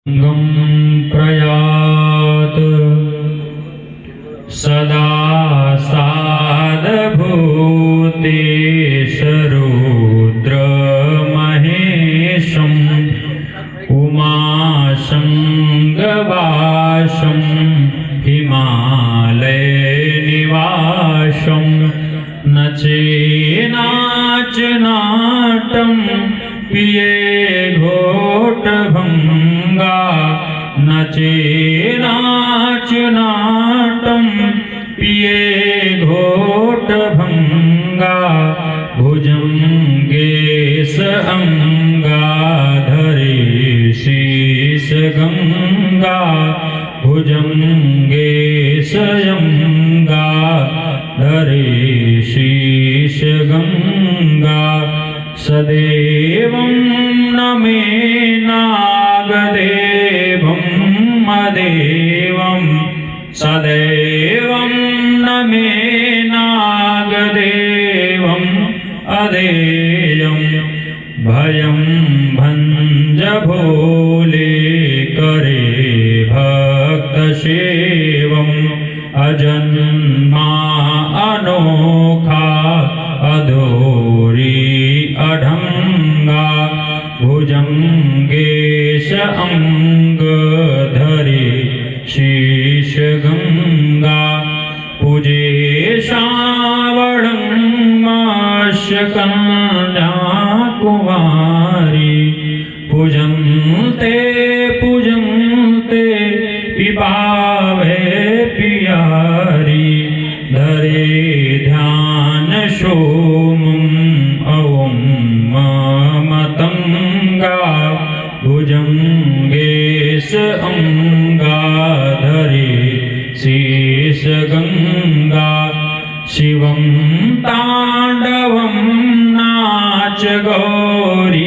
गं प्रयात सदा साधभूतेशरुद्रमहेशम् उमाशं गवाशं हिमालयनिवासं न चेनाचनाटं पिये घोटभङ्गा न चेनाचनाटं पिये घोटभङ्गा भुजङ्गे स अङ्गाधरे शीर्षगङ्गा भुजङ्गे स अङ्गाधरे शीर्षगङ्गा सदेवं न मे नागदेवं मदेवं सदैवं न मे नागदेवं अदेयं भयं भञ्ज भोले करे भक्तसेवं अजन्मा अनोखा अधोरी अढङ्गा भुजङ्गे स अङ्गधरे शीर्षगङ्गा पूजे श्रावणमास्य कन्याकुमारी पूजन्ते पिपावे पियारी धरे ध्यान सोमं ॐ मतङ्गा भुजङ्गे स अङ्गाधरे शीर्षगङ्गा शिवं ताण्डवं नाच गौरीयताके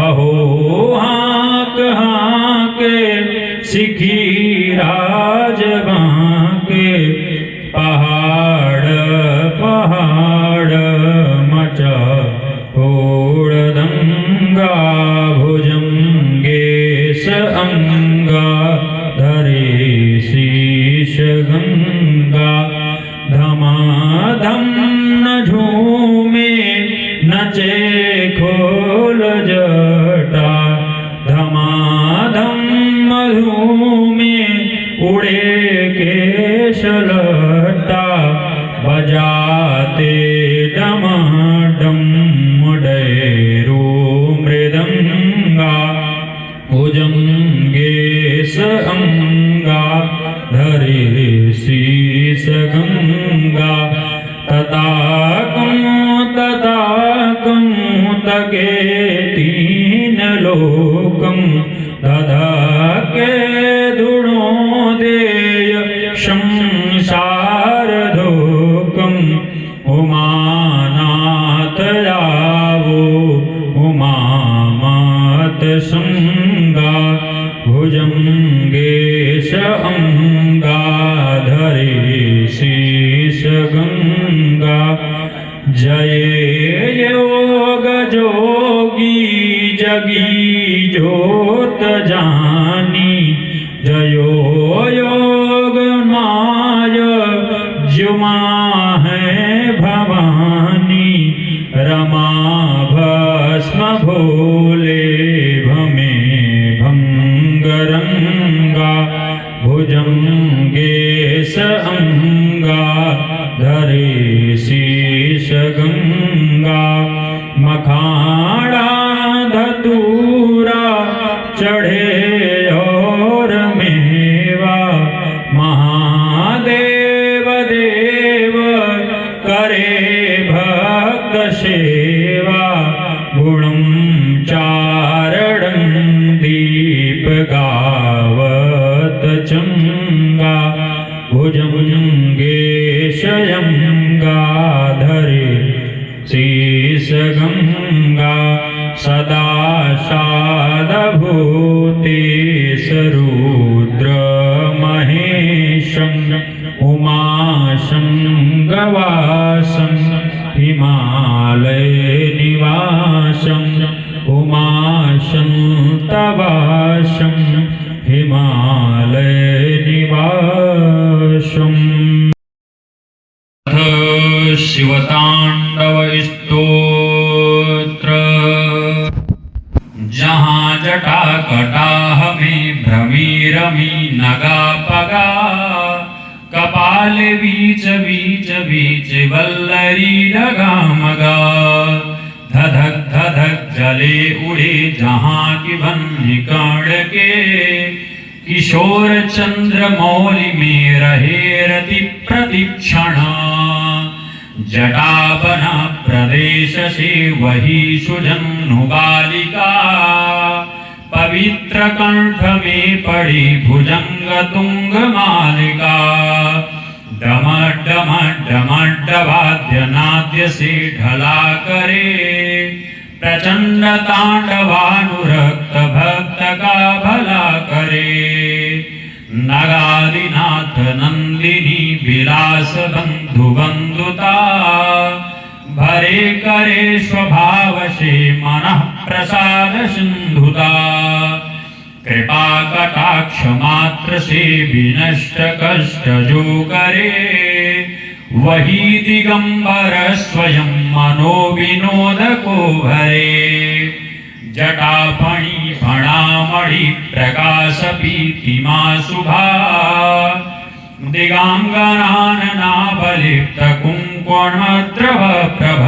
अहो हाक हाके सिखी राजबाके पहाड़ पहाड़ मचा होड़दंगा भुजंगे स अंगाधरे शीर्षगंगा धमाधम न झूमे नचे खोल जटा धमाधम मधुमे उड़े केशलटा बजाते डमाडम डैरू मृदंगा भुजंगे स अंगाधरे शीर्षगंगा तताकं तके तीन लोकं दधके धुणोदेय संसारधोकं उमानाथ यावो उमामात संगा भुजंगे स अंगाधरे शीर्षगंगा जय योग जोगी जगी जोत जानी जयो योग माय जुमा है भवानी रमा भस्म भोले भमे भंगरंगा भुजंगे स अंगाधरे शीर्षगंगा मखाड़ा धतूरा चढ़े और मेवा महादेव देव करे भक्त सेवा गुणं चारणं दीप गावत चंगा भुजंगे शयंगाधरे शीर्षगंगा सदा साधभूतेशरुद्रमहेशं उमाशं गवाशं हिमालयनिवासं उमाशं शान्तवासं हिमालयनिवासम्। शिवतांडव स्तोत्र। जहाँ जटा कटाह में भ्रमी रमी नगा पगा, कपाल बीच बीच बीच वल्लरी डगा मगा। धधक धधक जले उड़े जहाँ की बन्ही कर्ण के, किशोर चंद्र मौलि में रहे रति प्रतिक्षणा। जटावन प्रदेश से वही सुजन्नु बालिका, पवित्र कंठ में पड़ी भुजंग तुंग मालिका। डम डम डम डवाद्य नाद्य से ढला करे, प्रचंड तांडवानुरक्त भक्त का भला करे। नगादिनाथ नंदिनी विलास बंधु बंधुता, भरे करे स्वभाव से मनः प्रसाद सिंधुता। कृपा कटाक्ष मात्र से विनष्ट कष्ट जो करे, वही दिगंबर स्वयं मनोविनोद को भरे। जटाफणी फणामणि प्रकाश पीतिमा शुभा, दिगांगनाननाभलिप्त कुंकुमद्रव प्रभ।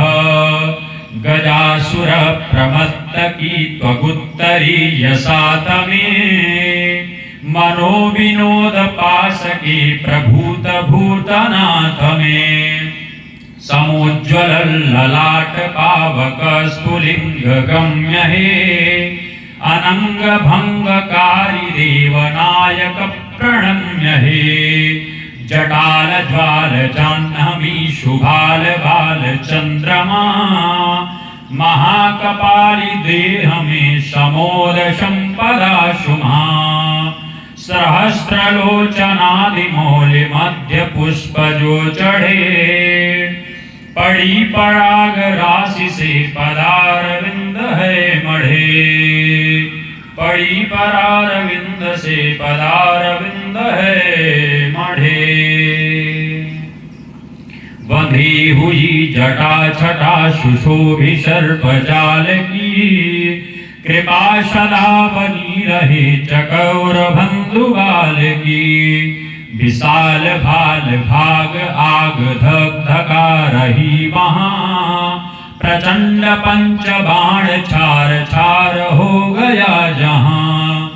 गजासुर प्रमत्तकी त्वगुत्तरीय सात में, मनोविनोद पासकी प्रभूत भूतनाथ में। समुज्ज्वल ललाट पावक स्फुलिंग गम्य हे, अनंग भंगकारी देवनायक प्रणम्य हे। जटाल ज्वाल जाह्नवी शुभाल बाल चंद्रमा, महाकपाली देह में समोद संपदा शुमा। सहस्रलोचनादि मौलि मध्य पुष्प जो चढ़े, पड़ी पराग राशि से पदारविंद है मढ़े। पड़ी परारविंद से पदारविंद है मढ़े। बंधी हुई जटा छटा सुशोभि सर्प जाल की, कृपा सदा बनी रहे चकोर बंधु बाल की। विशाल भाल भाग आग धक धका रही वहाँ, प्रचंड पंच बाण छार छार हो गया जहाँ।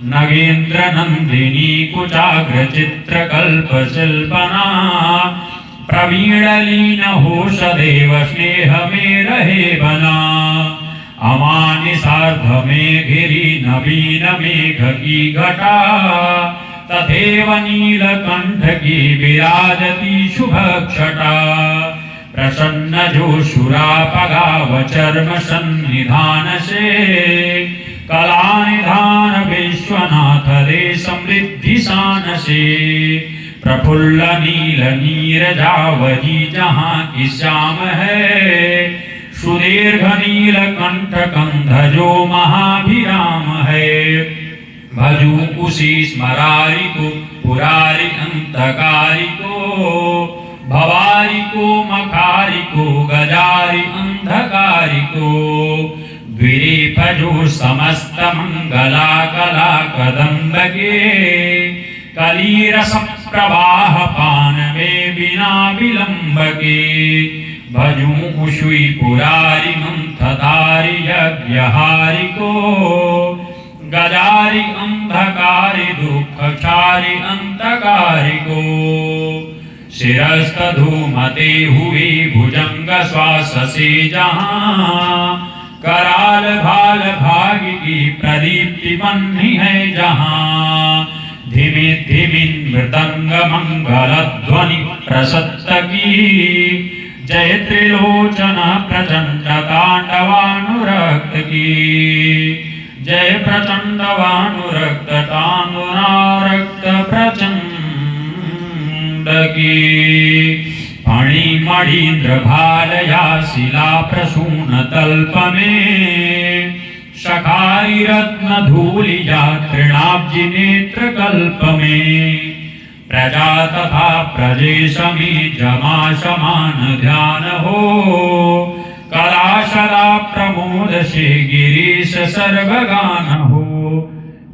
नगेंद्र नंदिनी कुचाग्र चित्र कल्प शिल्पना, प्रवीण लीन हो सदैव स्नेह में रहे बना। अमानि सार्ध में घिरी नवीन मेघ की घटा, तथैव नीलकंठ की विराजती शुभ छटा। प्रसन्न जो सुरापगाव चर्म सन्निधान से, कला निधान विश्वनाथ दे समृद्धि शान से। प्रफुल्ल नील नीरजावली जहाँ की श्याम है, सुदीर्घ नील कंठ कंध जो महाभिराम है। भजू उसी स्मरारि को पुरारी अंतकारी को, भवारी को मकारी को गजारी अंधकारी को। द्विरेफ जो समस्त मंगला कला कदम्ब के, कलीरस प्रवाह पान में बिना विलंब के। भजू उषुई पुरारी मंथधारी यज्ञहारी को, गजारी अंधकारी दुखचारी अंतकारी को। शिरस्त धूमते हुए भुजंग श्वास से जहाँ, कराल भाल भाग की प्रदीप्ति बन्ही है जहाँ। धिमि धिमि मृदंग मंगल ध्वनि प्रसत्त की, जय त्रिलोचन प्रचंड तांडवानुरक्त की। जय प्रचंडवानुरक्त तांडवानुरक्त प्रचंड की। फणी मणीन्द्र भालया शिला प्रसून तल्प में, शखारि रत्नधूलिजा तृणाब्जिनेत्रकल्प में प्रजा तथा प्रजेश में जमाशमान ध्यान हो कला सदा प्रमोद से गिरीश सर्वगान हो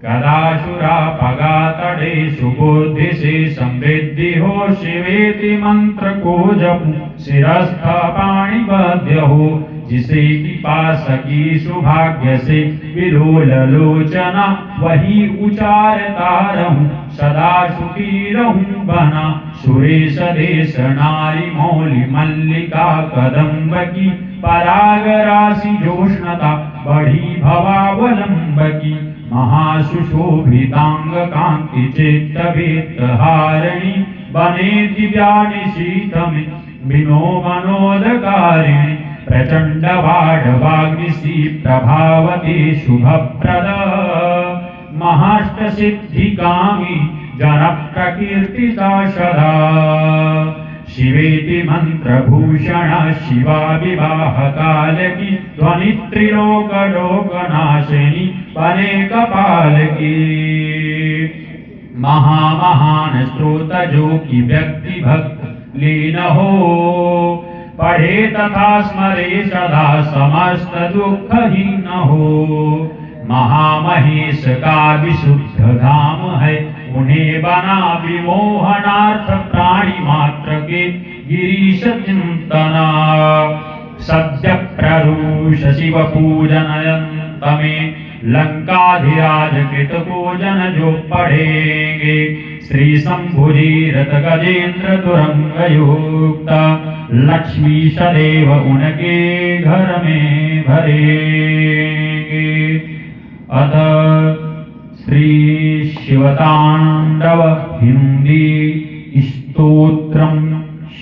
कदा शुरा पगा तड़े सुबुद्धि से समृद्धि हो शिवेति मंत्र को जपू शिरस्थ पाणिबद्ध हो जिसे की पासकी सौभाग्य से विलोल लोचना वही उचारता रहूं सदा सुखी रहूं बना सुरेश देश नारी मौली मल्लिका कदम्ब की पराग राशि जोष्णता बढ़ी भवावलंब की महासुशोभितांग कांति चित्तवेत हारिणी बने दिव्यानि शीत में विनो मनोदकारिणी प्रचंड वाग्निसी प्रभावती शुभप्रद महाष्ट सिद्धि कामी जन प्रकीर्तिता सदा शिवेति मंत्र भूषण शिवा विवाह काल की ध्वनि त्रिलोक लोकनाशिनी बने कपाल की महामहान स्रोत जो की व्यक्ति भक्त लीन हो पढ़े तथा स्मरे सदा समस्त दुख ही न हो महामहेश का विशुद्ध धाम है उन्हें बना विमोहनार्थ प्राणी मात्र के गिरीश चिंतना सद्य प्ररूष शिव पूजनयंत में लंकाधिराज कृत पूजन जो पढ़ेंगे श्री शंभुजीरत गजेंद्र तुरंग युक्त लक्ष्मी सदैव उनके घर में भरेंगे। अथ श्री शिवतांडव हिंदी स्तोत्रम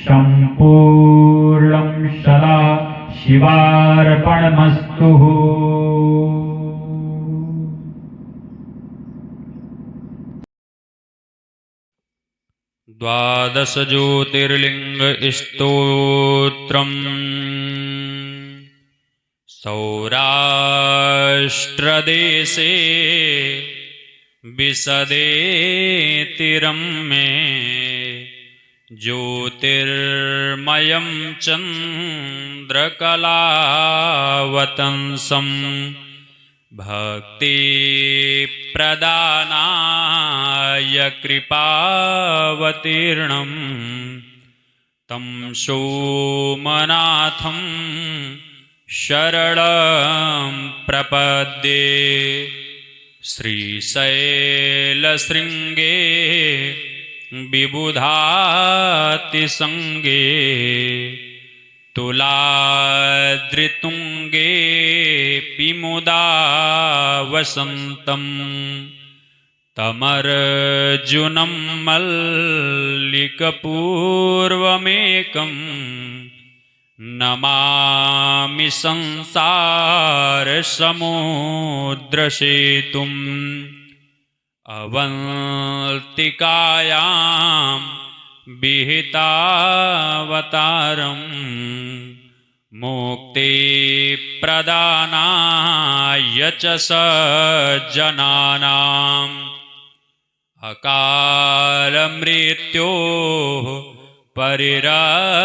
संपूर्णं सदा शिवार्पणमस्तु। द्वादश ज्योतिर्लिंग स्तोत्रम् सौराष्ट्रदेशे विशदे तीरं मे ज्योतिर्मयं चन्द्रकलावतंसं भक्ति प्रदानाय कृपावतीर्णं तं सोमनाथं शरणं प्रपद्ये। श्रीशैलशृङ्गे विबुधातिसङ्गे तुलाद्रितुङ्गे पिमुदा वसन्तं तमर्जुनं मल्लिकपूर्वमेकं नमामि संसारसमुद्रसेतुम् अवन्तिकायां विहितावतारम् मुक्तिप्रदानाय च सज्जनानाम् अकालमृत्योः परिरक्षणार्थं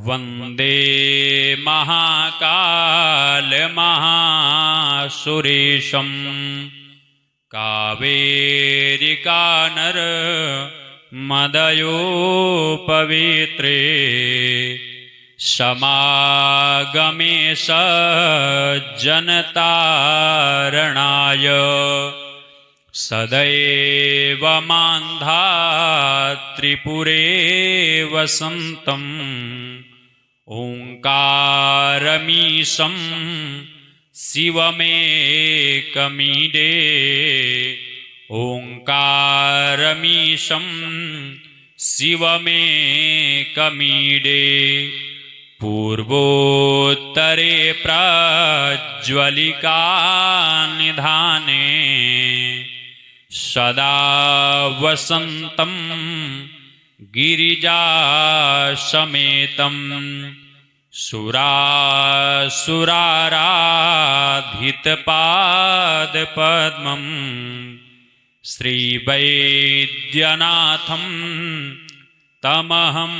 वन्दे महाकालमहासुरेशं कावेरिकानर्मदयोपवित्रे समागमे सज्जनतारणाय सदैव मान्धात्रिपुरे वसन्तम् ओङ्कारमीशं शिवमेकमीडे ओङ्कारमीशं शिवमेकमीडे पूर्वोत्तरे प्रज्वलिका निधाने सदा वसन्तं गिरिजासमेतं सुरासुराराधितपादपद्मं श्रीवैद्यनाथं तमहं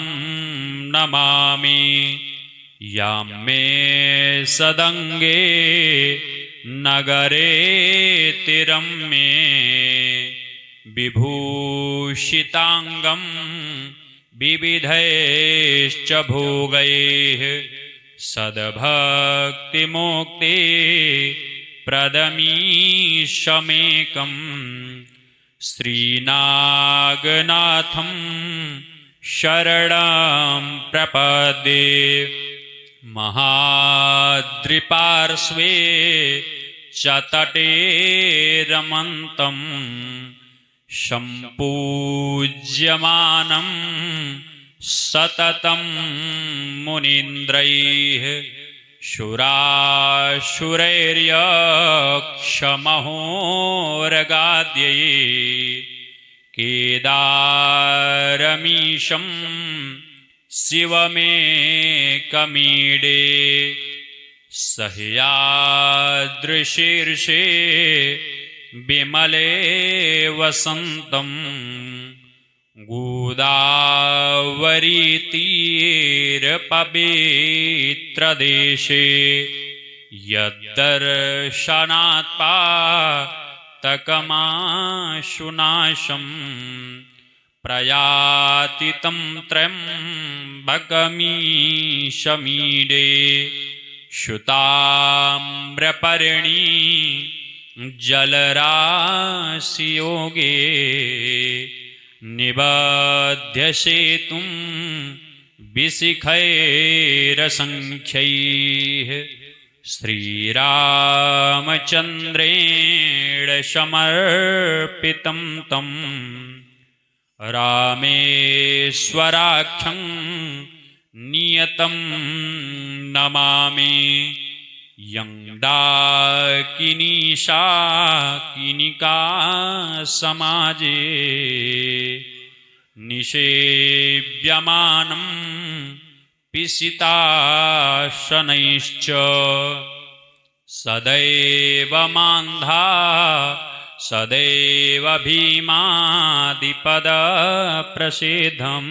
नमामि। यां मे सदङ्गे नगरे तिरं मे विभूषिताङ्गं विविधैश्च भोगैः सद्भक्तिमुक्ति प्रदमीशमेकं श्रीनागनाथं शरणं प्रपद्ये। महाद्रिपार्श्वे च तटे रमन्तं सम्पूज्यमानं सततं मुनीन्द्रैः शुराशुरैर्यक्षमहोरगाद्यैः केदारमीशं शिवमेकमीडे सह्याद्रिशीर्षे विमले वसन्तं गोदावरीतीरपवित्रदेशे यद्दर्शनात् पातकमाशुनाशं प्रयाति तं त्र्यम्बकमीशमीडे शुताम्रपर्णी जलराशियोगे निबध्यसेतुं विशिखैरसङ्ख्यैः श्रीरामचन्द्रेण समर्पितं तं रामेश्वराख्यं नियतं नमामि। यं डाकिनीशाकिनिका समाजे निषेव्यमानं पिशिताशनैश्च सदैव मान्धा सदैव भीमादिपदप्रसिद्धं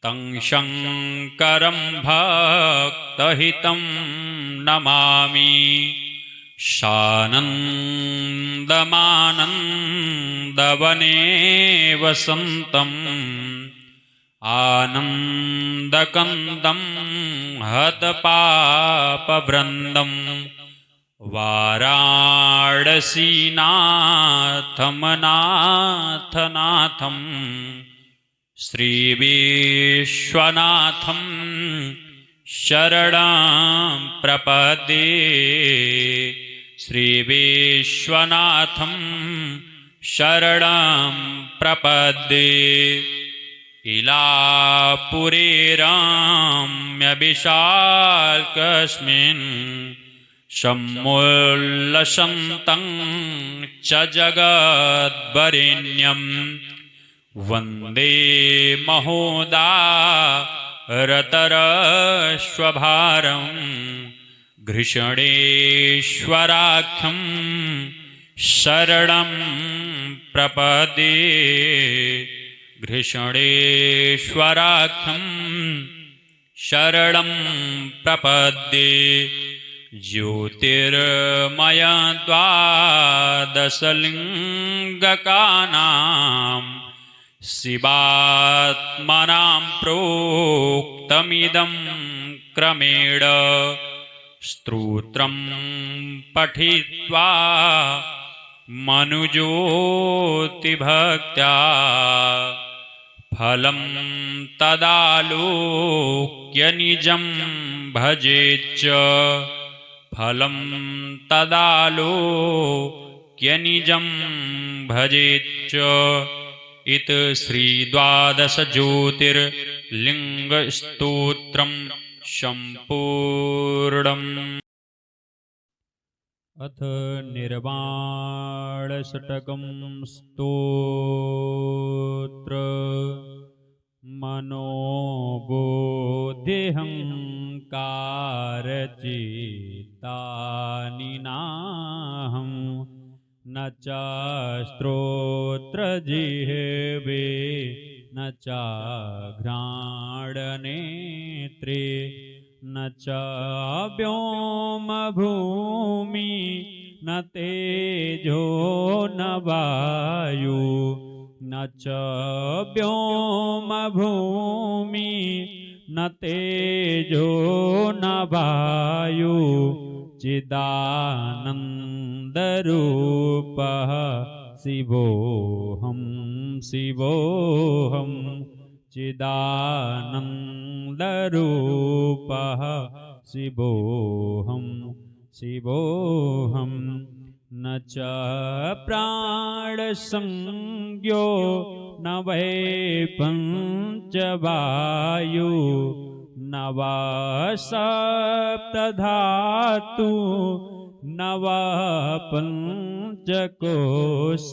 तं शङ्करं भक्तहितं नमामि। सानन्दमानन्दवने वसन्तं आनन्दकन्दं हतपापवृन्दं वाराणसीनाथमनाथनाथं श्रीविश्वनाथं शरणं प्रपद्ये। श्रीविश्वनाथं शरणं प्रपद्ये। इलापुरे रम्यविशालकस्मिन् समुल्लसन्तं च जगद्वरेण्यं वन्दे महोदारतरश्वभारं घृष्णेश्वराख्यं शरणं प्रपद्ये। घृष्णेश्वराख्यं शरणं प्रपद्ये। ज्योतिर्मय द्वादशलिङ्गकानां शिवात्मनां प्रोक्तमिदं क्रमेण स्तोत्रं पठित्वा मनुज्योतिभक्त्या फलं तदालोक्य निजं भजेच्च फलं तदालोक्य निजं भजेच्च। इत श्रीद्वादशज्योतिर्लिङ्गस्तोत्रं सम्पूर्णम्। अथ निर्वाणषट्कं स्तोत्र। मनोबुद्धिहङ्कारचित्तानि नाहं न च श्रोत्रजिह्वे न चाघ्राणनेत्रे न च व्योमभूमि न तेजो न वायु न च व्योमभूमि न तेजो न वायु चिदानन्दरूपः शिवोऽहं शिवोऽहं चिदानन्दरूपः शिवोऽहं शिवोऽहं न च प्राणसंज्ञो न वै पञ्चवायु न वा सप्तधातु न वा पञ्चकोश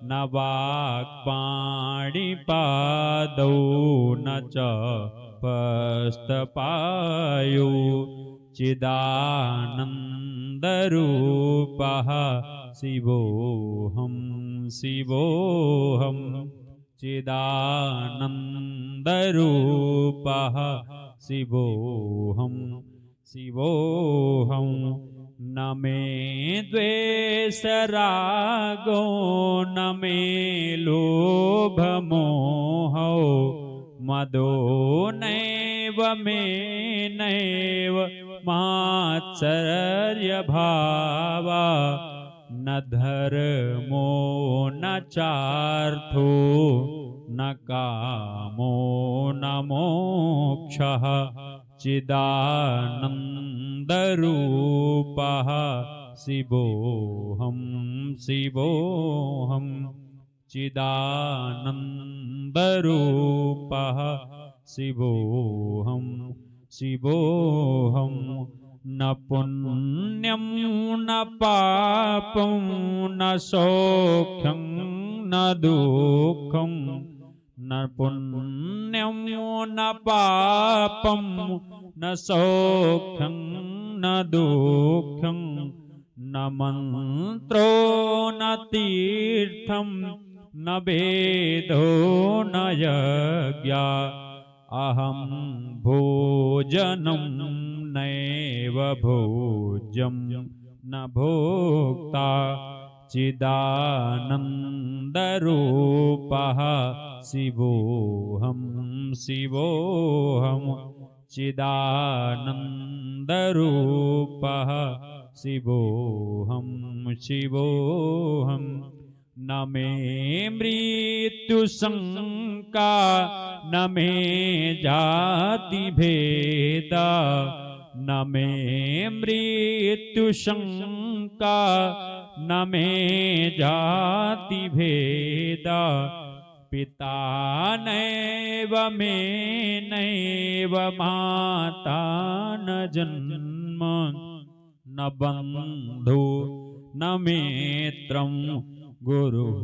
न वाक्पाणिपादौ न च पस्तपायु चिदानन्दरूपः शिवोऽहं शिवोऽहं चिदानन्दरूपः शिवोऽहं शिवोऽहं न मे द्वेषरागो न मे लोभमोहो मदो नैव मे नैव मात्सर्यभावा न धर्मो न चार्थो न कामो न मोक्षः चिदानन्दरूपः शिवोऽहं शिवोऽहं चिदानन्दरूपः शिवोऽहं शिवोऽहं न पुण्यं न पापं न सौख्यं न दुःखं न पुण्यं न पापं न सौख्यं न दुःखं न मन्त्रो न तीर्थं न वेदो न यज्ञा अहं भोजनं नैव भोज्यं न भोक्ता चिदानन्दरूपः शिवोऽहं शिवोऽहं चिदानन्दरूपः शिवोऽहं शिवोऽहं न मे मृत्युशङ्का न मे जातिभेदा न मे मृत्युशङ्का न मे जातिभेदा पिता नैव मे नैव माता न जन्म न बन्धु न मित्रं गुरुः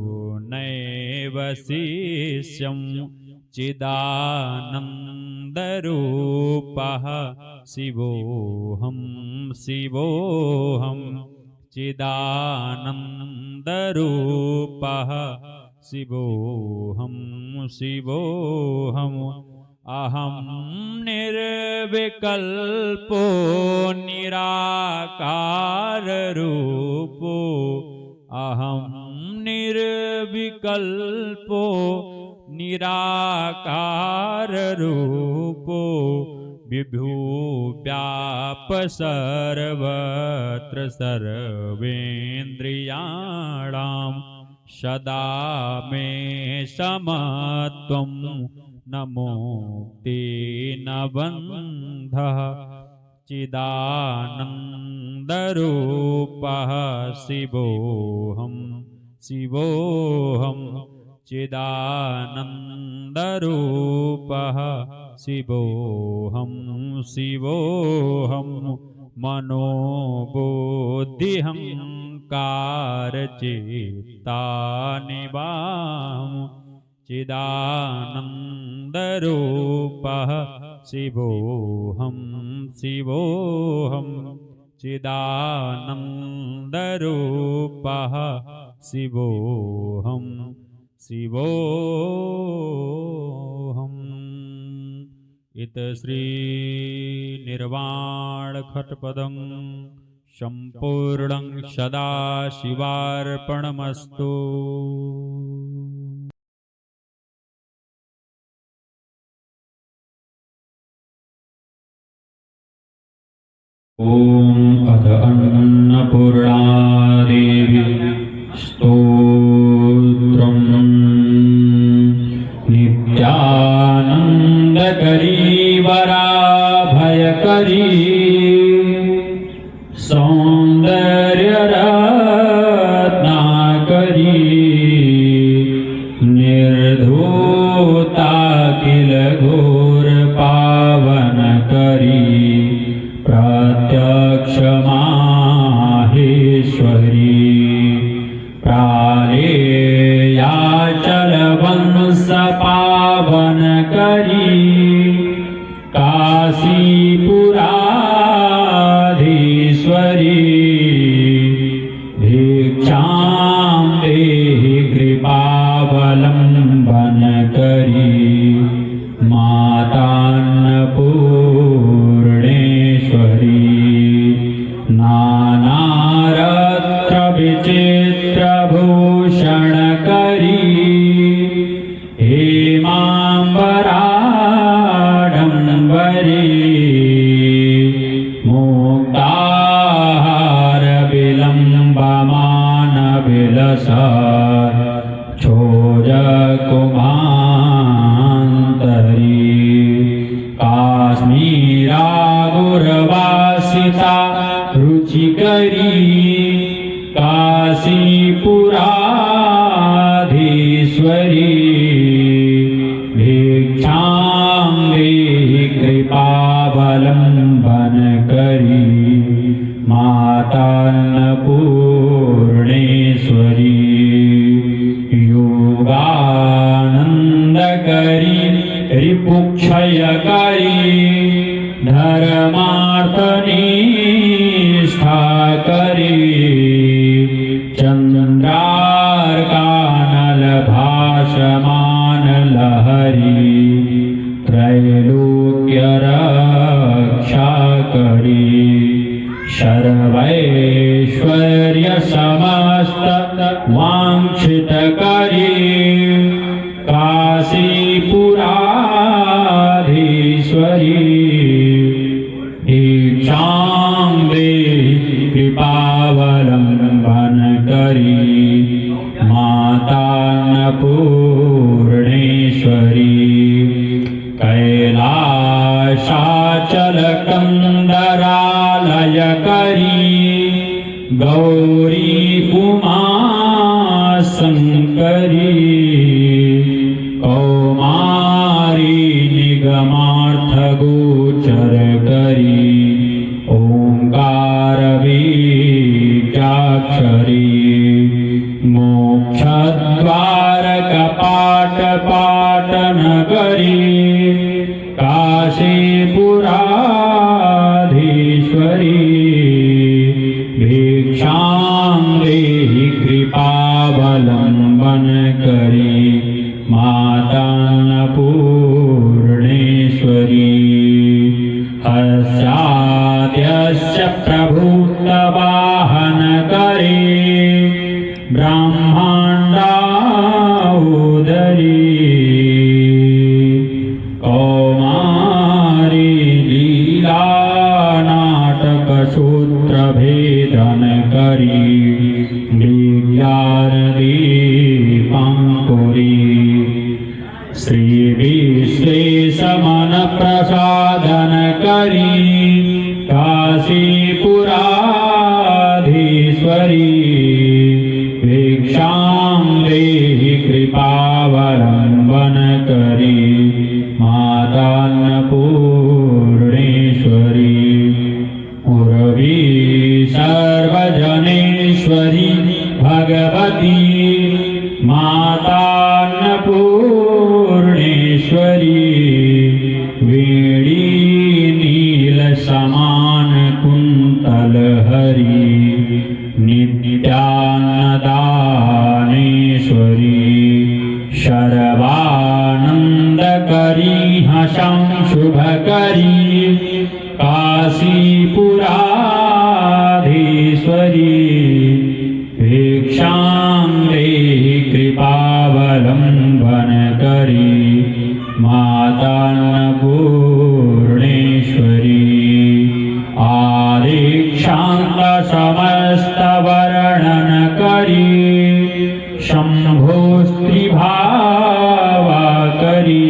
नैव शिष्यं चिदानन्दरूपः शिवोऽहं शिवोऽहं चिदानन्दरूपः शिवोऽहं शिवोऽहं अहं निर्विकल्पो निराकाररूपो अहं निर्विकल्पो निराकाररूपो विभूव्याप सर्वत्र सर्वेन्द्रियाणां सदा मे समत्वं न मुक्ति न बन्धः चिदानन्दरूपः शिवोऽहं शिवोऽहं चिदानन्दरूपः शिवोऽहं शिवोऽहं मनोबुद्धिहङ्कारचित्तानि वां चिदानन्दरूपः शिवोऽहं शिवोऽहं चिदानन्दरूपः शिवोऽहं शिवोऽहम्। इत श्री निर्वाणखट्पदं सम्पूर्णं सदाशिवार्पणमस्तु। ॐ अथ अन्नपूर्णादेवी स्तोत्रम्। नित्यानन्दकरी वराभयकरी सौन्दर्यरत्नाकरी निर्धूता किल घोरपावनकरी प्रत्यक्षमाहेश्वरी प्रालेयाचलवंशपावनकरी काशीपुराधीश्वरी भिक्षां देहि कृपावलम्बनकरी मातान्नपूर्णेश्वरी नानारत्नविचित्रभूषणकरी हेमाम्बराडम्बरी मुक्ताहारविलम्बमानविलसत् छोजकुमान्तरी काश्मीरागुरवासिता रुचिकरी काशीपुराधीश्वरी भिक्षां देहि कृपावलम्बनकरी मातान्नपूर्णेश्वरी योगानन्दकरी रिपुक्षयकरी धर्मार्थनिष्ठाकरी चन्द्रार्कानलभाषमानलहरी त्रैलोक्यरक्षाकरी सर्वैश्वर्यसमस्तवाञ्छितकरी काशीपुराधीश्वरी भिक्षां देहि कृपावलम्बनकरी मातान्नपूर्णेश्वरी कैलासाचलकन्दरालयकरी गौरी उमाशङ्करी कौमारी निगमार्थगोचरकरी ओङ्कारबीजाक्षरी मोक्षद्वारकपाटपाटनगरी काशीपुराधीश्वरी भिक्षां देहि कृपावलम्बनकरी मातान्नपूर्णेश्वरी हस्याद्यस्य प्रभूतवाहनकरी ब्रह्माण्डोदरी कौमारी लीलानाटकसूत्रभेदनकरी विज्ञानदीपाङ्कुरी श्रीविश्वेशमनप्रसादनकरी काशीपुराधीश्वरी भिक्षां देहि कृपावलम्बनकरी मातान्नपूर्णेश्वरी उर्वी सर्वजनेश्वरी भगवती मातान्नपूर्णेश्वरी नित्यान्नदानेश्वरी सर्वानन्दकरी हसं शुभकरी काशीपुराधीश्वरी भिक्षां देहि कृपावलम्बनकरी मातान्नपूर्णेश्वरी आदिक्षान्तसमस्तवर्णनकरी शम्भोस्त्रिभावाकरी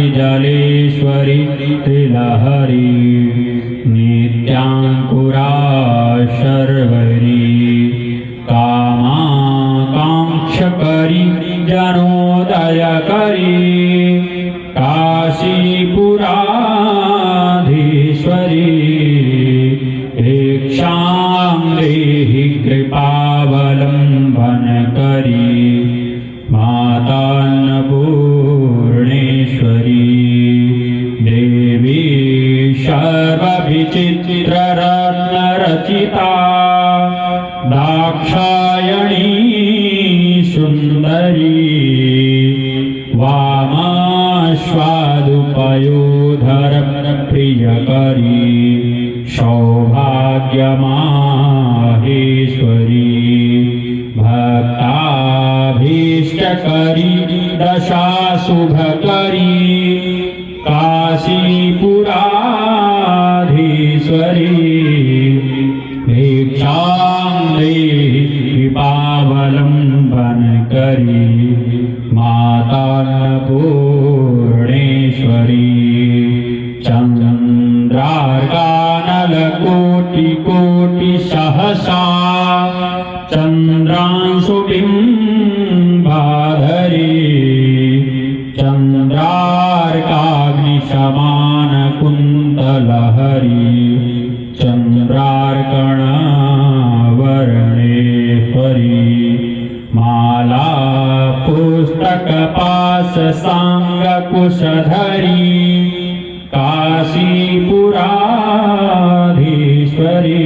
काश्मीरात्रिजलेश्वरी त्रिलहरी नित्याङ्कुरा शर्वरी कामाकाङ्क्षकरी जनोदयकरी काशीपुराधीश्वरी भिक्षां देहि कृपावलम्बनकरी मातान्नपूर्णेश्वरी देवी सर्वविचित्ररत्नरचिता दाक्षायणी सुन्दरी वामाश्वादुपयोधरप्रियकरी सौभाग्यमाहेश्वरी भक्ताभीष्टकरी दशाशुभकरी काशीपुराधीश्वरी भिक्षां देहि कृपावलम्बनकरी मातान्नपूर्णेश्वरी चन्द्रार्कानलकोटिकोटिसहसा चन्द्रांशुबिम्बाधरी चन्द्रार्काग्निशमानकुन्तलहरी चन्द्रार्कणवर्णेश्वरी माला पुस्तकपाशसाङ्गकुशधरी काशीपुराधीश्वरी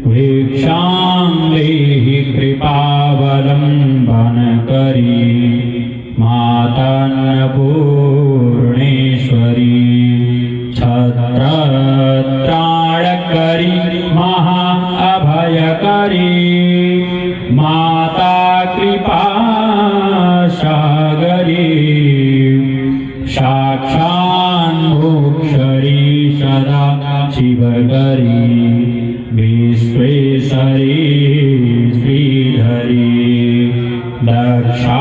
भिक्षां देहि कृपावलम्बनकरी मातान्नपूर्णेश्वरी छत्रत्राणकरी महा अभयकरी माता कृपासागरी साक्षान्मोक्षरी सदा शिवकरी विश्वेश्वरी श्रीधरी दक्षाक्रन्दकरी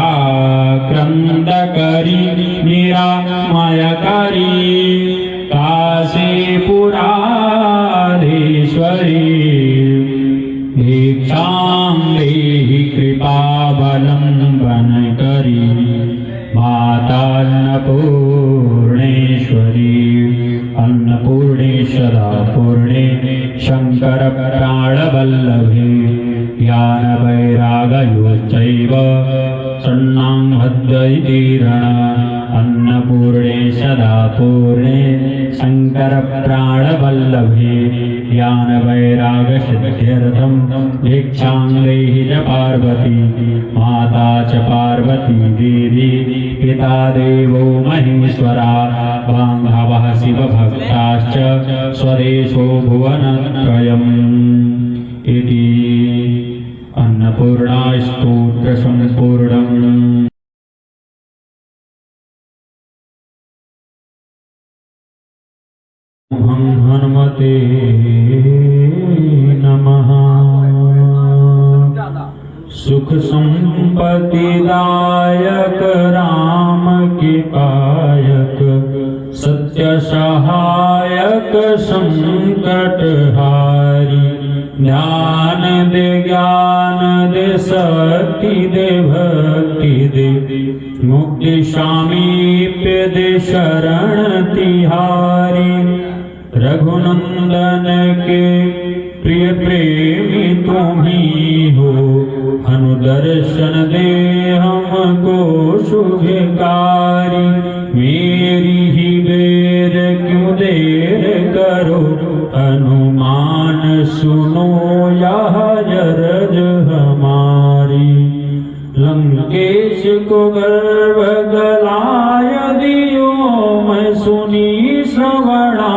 निरामयकरी काशीपुराधीश्वरी भिक्षां देहि कृपावलम्बनकरी मातान्नपूर्णेश्वरी अन्नपूर्णे सदा पूर्णे शङ्करप्राणवल्लभे ज्ञानवैरागयोश्चैव सन्नाह्वद्वैतीरण अन्नपूर्णे सदा पूर्णे शङ्करप्राणवल्लभे ज्ञानवैरागसिद्ध्यर्थं भिक्षां देहि च पार्वती माता च पार्वती देवी पिता देवो महेश्वरा बान्धवः शिवभक्ताश्च स्वदेशो भुवनत्रयम् इति अन्नपूर्णा स्तोत्रसम्पूर्णम्। हनुमते नमः। सुख संपत्तिदायक राम के पायक सत्य सहायक संकट हारी ज्ञान दे ज्ञान दे शक्ति दे भक्ति दे मुक्ति सामीप्य दे शरण तिहारी रघुनंदन के प्रिय प्रेमी तुम्ही हो अनुदर्शन दे हमको शुभकारी मेरी ही बेर क्यों देर कर करो हनुमान सुनो यह अरज हमारी। लंकेश को गर्भ गलाय दियो मैं सुनी श्रवणा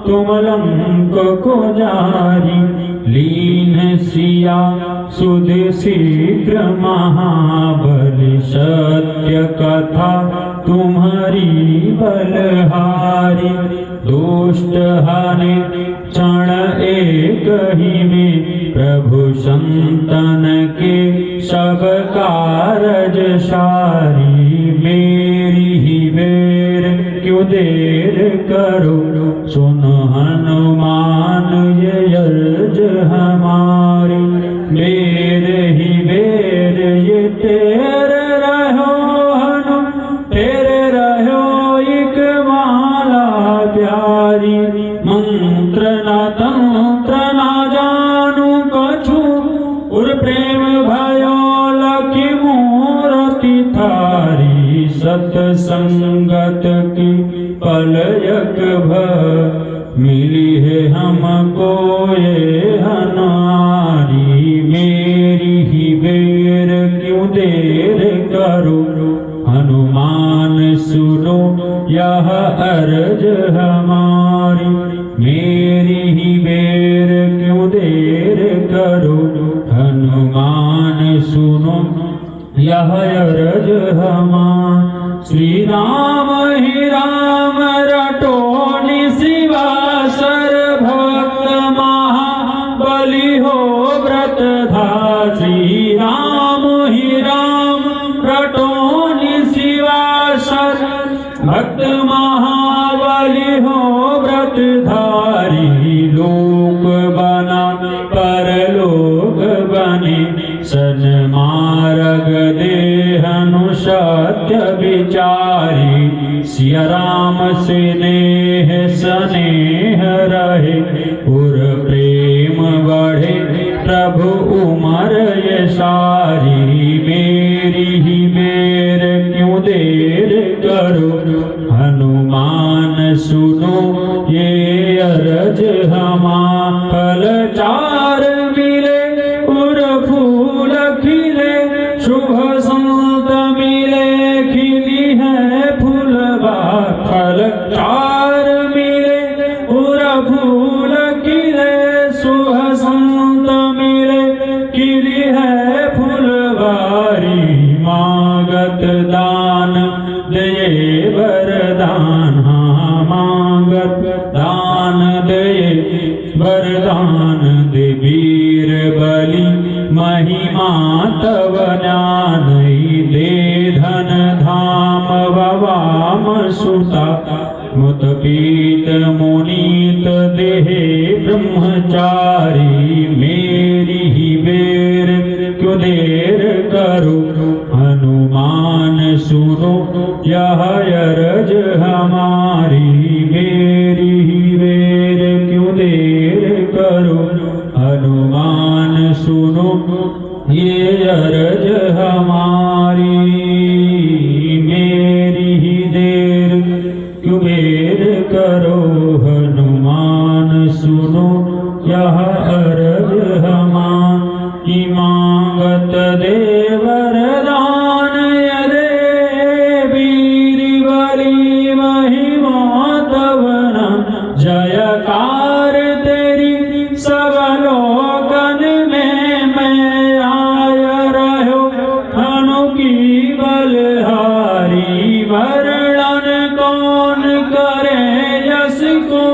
तुम लंक को जारी। लीन सिया सुध शीघ्र महाबली सत्य कथा तुम्हारी बलहारी। दुष्ट हने क्षण एक ही में प्रभु संतन के सब कारज सारी। मेरी ही बेर क्यों देर करो सुन हनुमान ये अर्ज हमारी। मेरे ही बेर ये तेरे रहो हनु तेरे रहो एक माला प्यारी। मंत्र ना तंत्र ना जानू कछु और प्रेम भयो लखी मूर्ति थारी। सत्संगत की पलयक भर मिली है हमको ये हनारी। मेरी ही बेर क्यों देर करो हनुमान सुनो यह अर्ज हमारी। मेरी ही बेर क्यों देर करो हनुमान सुनो यह अर्ज हमारी। श्री राम ही राम रटो निशिवा सर भक्त महाबली हो व्रत धार। श्री राम ही राम रटो निशिवा सर भक्त महाबली हो व्रत धारी। लोक बना परलोक बने सन्मार्ग देहनु सत्य विचारी। सिया राम से नेह स्नेह रहे और प्रेम बढ़े प्रभु उमर ये सारी। मेरी ही बेर क्यों देर करो हनुमान सुनो ये अरज हमार। फल चार मिले और फूल खिले शुभ संत मिले खिली है फूलबार। फल चार मिले और फूल खिले शुभ संत मिले खिली है फूलबारी। मांगत दान दे वरदान मांगत दान दे वरदान दे। वीर बलि महिमा तव ज्ञान दे धन धाम भवाम सुता। मुत पीत मुनीत देहे ब्रह्मचारी। मेरी ही बेर क्यों देर करो हनुमान सुनो यह अरज हमारी। मेरी ही बेर क्यों देर करो हनुमान सुनो ये अरज हमारी। मेरी ही देर क्यों बेर करो हनुमान सुनो यह अरज हमारी। मांगत दे वरदान यदे वीर बलि महिमा तव नाम। जयकार तेरी सब लोकन में मैं आय रहो हनु की बलहारी। वर्णन कौन करे यश को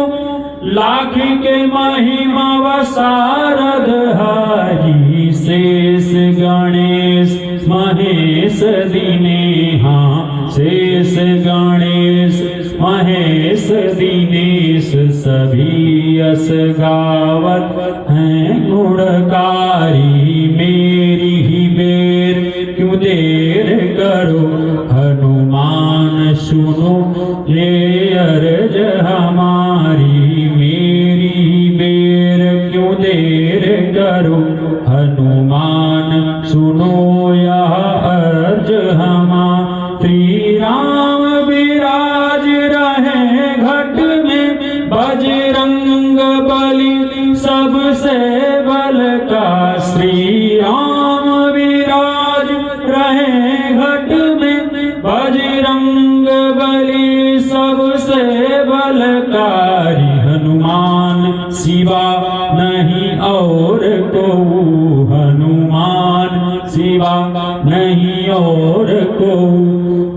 लाख के महिमा वसारद हारी। शेष गणेश महेश दिने हाँ शेष गणेश महेश दिनेश सभी यश गावत हैं गुणकारी। मेरी ही बेर क्यों देर करो हनुमान सुनो ये अर्ज हमारी। मेरी ही बेर क्यों देर करो हनुमान सुनो यह अर्ज हमारी। श्री राम विराज रहे घट में बजरंग बलि सबसे बल का श्री राम विराज रहे घट में। बजरंग बली सबसे बलकारी हनुमान सिवा नहीं और को। हनुमान सिवा नहीं और को।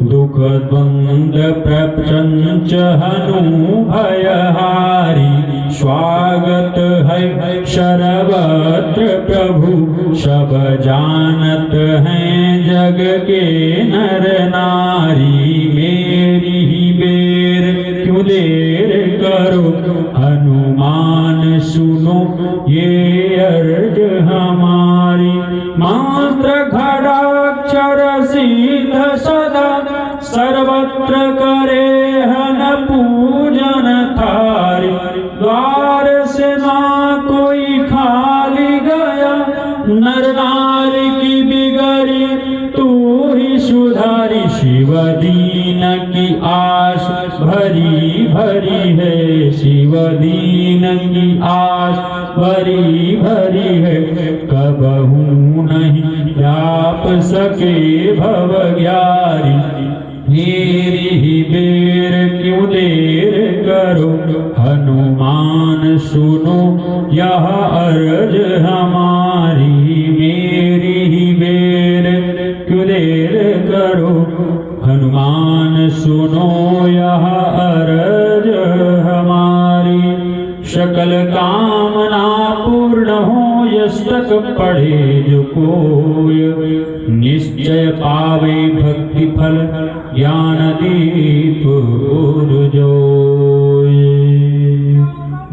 दुख द्वंद प्रपंच हनु भयहारी। स्वागत है सर्वत्र प्रभु सब जानत हैं जग के नर नारी। मेरी ही बेर क्यों देर करो हनुमान सुनो ये अर्ज हमारी। मंत्र खड़ाक्षर सिद्ध सदा सर्वत्र करे हन पूजन थारी। द्वार से ना कोई खाली गया नर नारी की बिगड़ी तू ही सुधारी। शिव दीन की आस भरी भरी है। शिव दीन की आस भरी भरी है। कबहू नहीं व्याप सके भव ग्यारी। मेरी ही बेर क्यों देर करो हनुमान सुनो यह अर्ज हमारी। मेरी ही बेर क्यों देर करो हनुमान सुनो यह अर्ज हमारी। सकल कामना पूर्ण हो यस्तक पढ़े जो कोय। निश्चय पावे भक्ति फल ज्ञान दीप उर्जोय।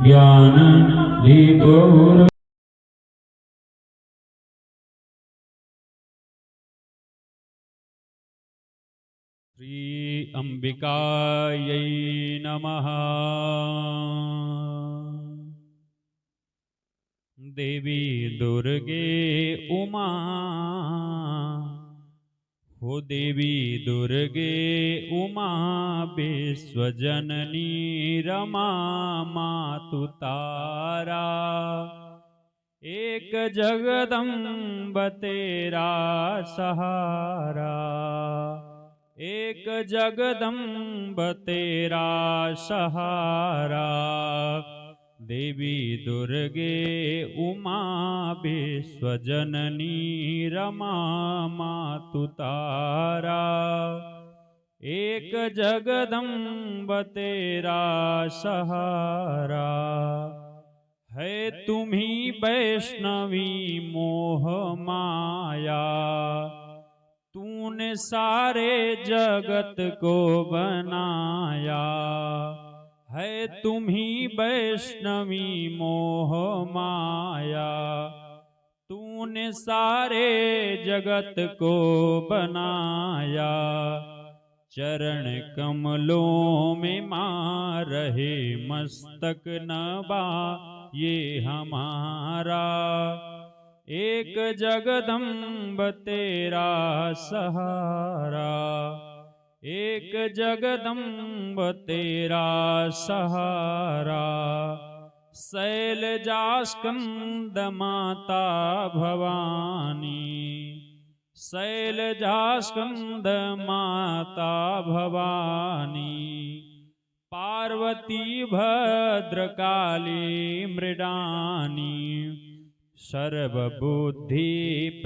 ज्ञान दीप श्री अंबिकायै नमः। देवी दुर्गे उमा हो। देवी दुर्गे उमा विश्वजननी रमा मातु तारा। एक जगदम्ब तेरा सहारा। एक जगदम्ब तेरा सहारा। देवी दुर्गे उमा विश्वजननी रमा मातु तारा। एक जगदम्ब तेरा सहारा। है तुम्ही वैष्णवी मोह माया। तूने सारे जगत को बनाया। है तुम्ही वैष्णवी मोह माया। तूने सारे जगत को बनाया। चरण कमलों में मां रहे मस्तक नबा ये हमारा। एक जगदम्ब तेरा सहारा। एक जगदम्ब तेरा सहारा। शैलजास्कंद माता भवानी। शैलजास्कंद माता भवानी। पार्वती भद्रकाली मृडानी। सर्वबुद्धि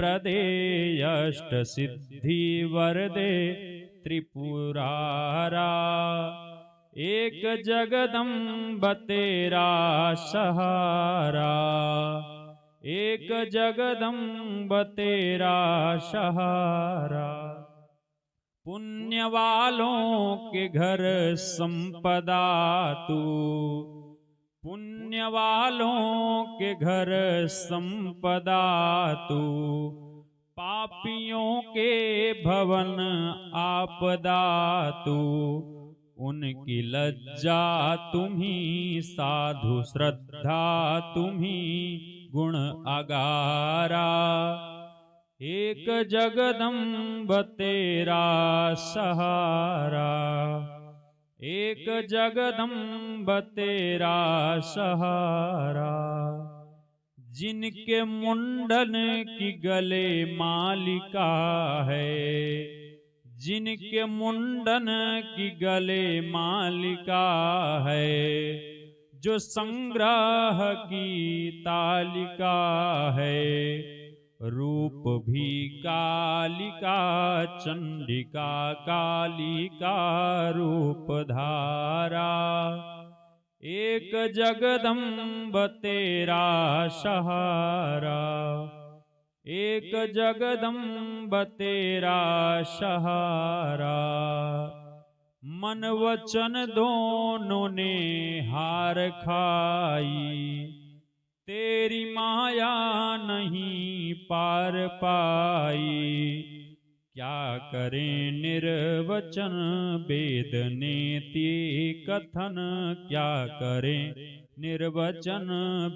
प्रदे अष्ट सिद्धि वरदे त्रिपुरारा। एक जगदम्ब तेरा सहारा। एक जगदम्ब तेरा सहारा। पुण्य वालों के घर संपदा तू। पुण्य वालों के घर संपदा तू। पापियों के भवन आपदा तू। उनकी लज्जा तुम्ही साधु श्रद्धा तुम्ही गुण अगारा। एक जगदम्ब तेरा सहारा। एक जगदम्ब तेरा सहारा। जिनके मुंडन की गले मालिका है, जिनके मुंडन की गले मालिका है, जो संग्रह की तालिका है, रूप भी कालिका चंडिका कालिका रूप धारा। एक जगदम्ब तेरा सहारा, एक जगदम्ब तेरा सहारा। मन वचन दोनों ने हार खाई, तेरी माया नहीं पार पाई। क्या करें निर्वचन वेद नेति कथन, क्या करें निर्वचन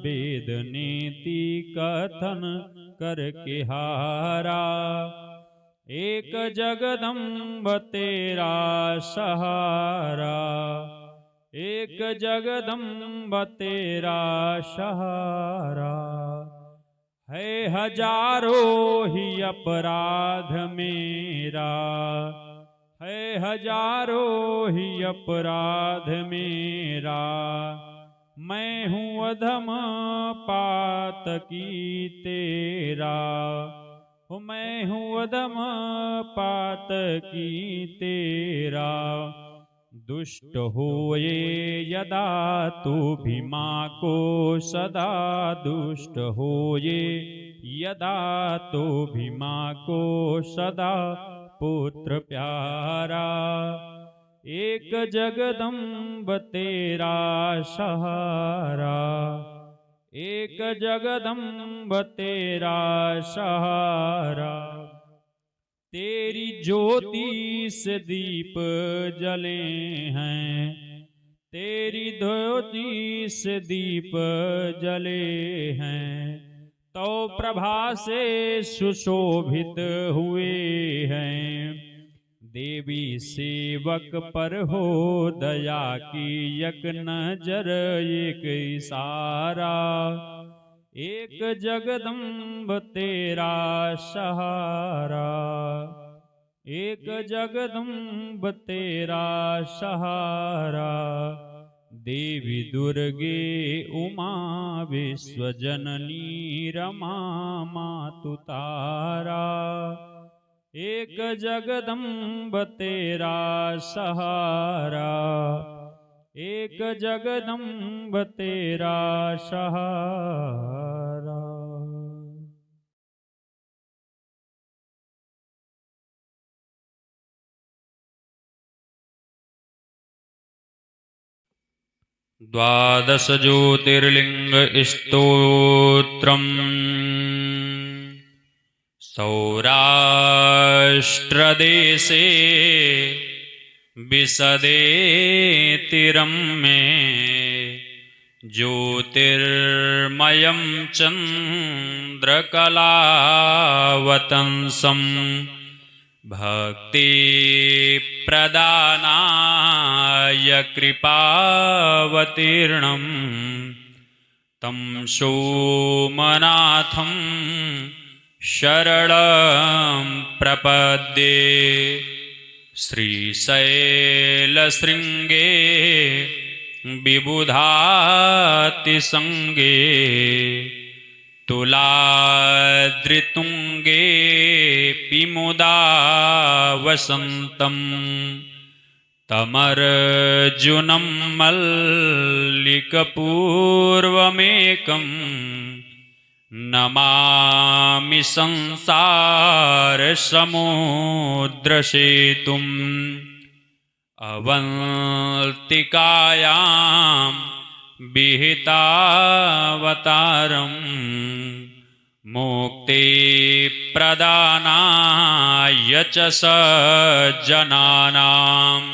वेद नेति कथन करके हारा। एक जगदम्ब तेरा सहारा, एक जगदम्ब तेरा सहारा। है हजारों ही अपराध मेरा, है हजारों ही अपराध मेरा। मैं हूँ अधम पातकी तेरा, मैं हूँ अधम पातकी तेरा। दुष्ट होए यदा तू भीमा को सदा, दुष्ट होए यदा तो भीमा को सदा पुत्र प्यारा। एक जगदम्ब तेरा सहारा, एक जगदम्ब तेरा सहारा। तेरी ज्योति से दीप जले हैं, तेरी ज्योति से दीप जले हैं। तो प्रभा से सुशोभित हुए हैं। देवी सेवक पर हो दया की एक नजर एक इशारा। एक जगदम्ब तेरा सहारा, एक जगदम्ब तेरा सहारा। देवी दुर्गे उमा विश्वजननी रमा मातु तारा। एक जगदम्ब तेरा सहारा, एक जगदम्ब तेरा सहारा। द्वादश ज्योतिर्लिंग स्तोत्रम्। सौराष्ट्रदेशे विशदे तिरम्मे ज्योतिर्मयं चन्द्रकलावतंसम् भक्ति प्रदानाय कृपावतीर्णं तं सोमनाथं शरणं प्रपद्ये। श्रीशैलशृङ्गे विबुधातिसङ्गे तुलाद्रितुङ्गे मुदा वसन्तं तमर्जुनं मल्लिकपूर्वमेकं नमामि संसारसमुद्रसेतुम्। अवन्तिकायां विहितावतारम् मुक्तिप्रदानाय च सज्जनानाम्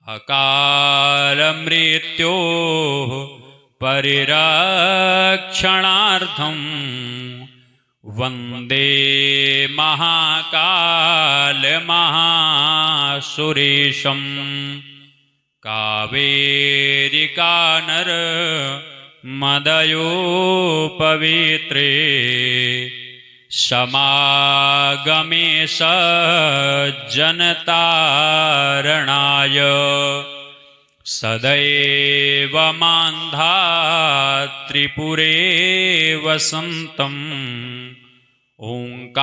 अकालमृत्योः परिरक्षणार्थम् वन्दे महाकालमहासुरेशम्। कावेरिका नर मदयोपवित्रे समागमे सज्जनतारणाय सदैव मान्धात्रिपुरे वसन्तम् ओङ्कारमीशं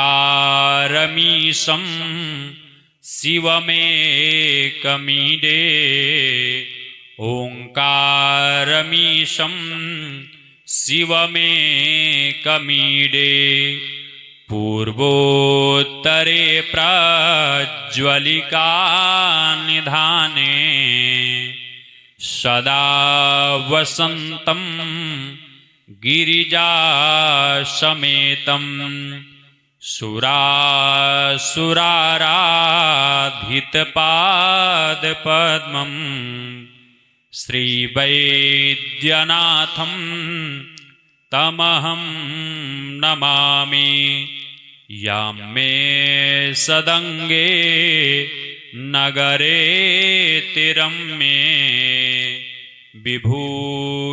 शिवमेकमीडे ओङ्कारमीशं शिवमेकमीडे पूर्वोत्तरे प्रज्वलिका निधाने सदा वसन्तं गिरिजासमेतं सुरासुराराधितपादपद्मं श्रीवैद्यनाथं तमहं नमामि यामे सदङ्गे नगरे तिरम्मे विभूषिताङ्गं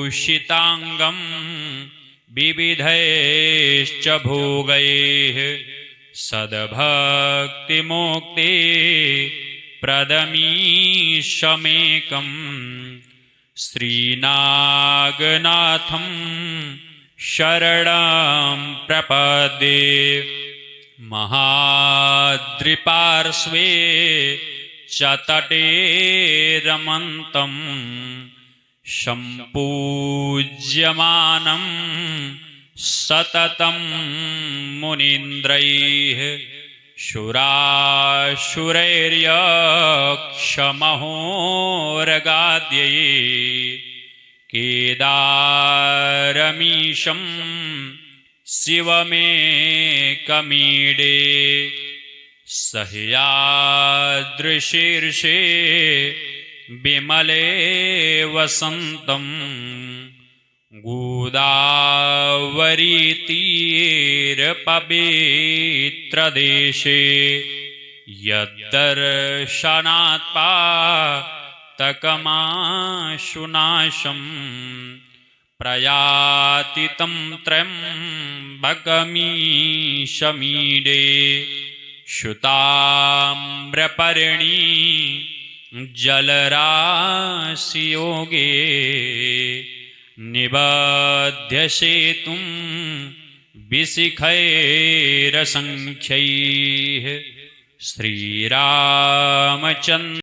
विविधैश्च भोगैः सद्भक्तिमुक्ति प्रदमीशमेकं श्रीनागनाथं शरणं प्रपद्ये महाद्रिपार्श्वे च तटे रमन्तं सम्पूज्यमानं सततं मुनीन्द्रैः शुराशुरैर्यक्षमहोरगाद्यैः केदारमीशं शिवमेकमीडे सह्याद्रिशीर्षे विमले वसन्तं गोदावरीतीरपवित्रदेशे यद्दर्शनात् पातकमाशुनाशं प्रयाति तं त्र्यम्बकमीशमीडे शुताम्रपर्णी जलराशियोगे निबध्य सेतुं विशिखैरसङ्ख्यैः श्रीरामचन्द्र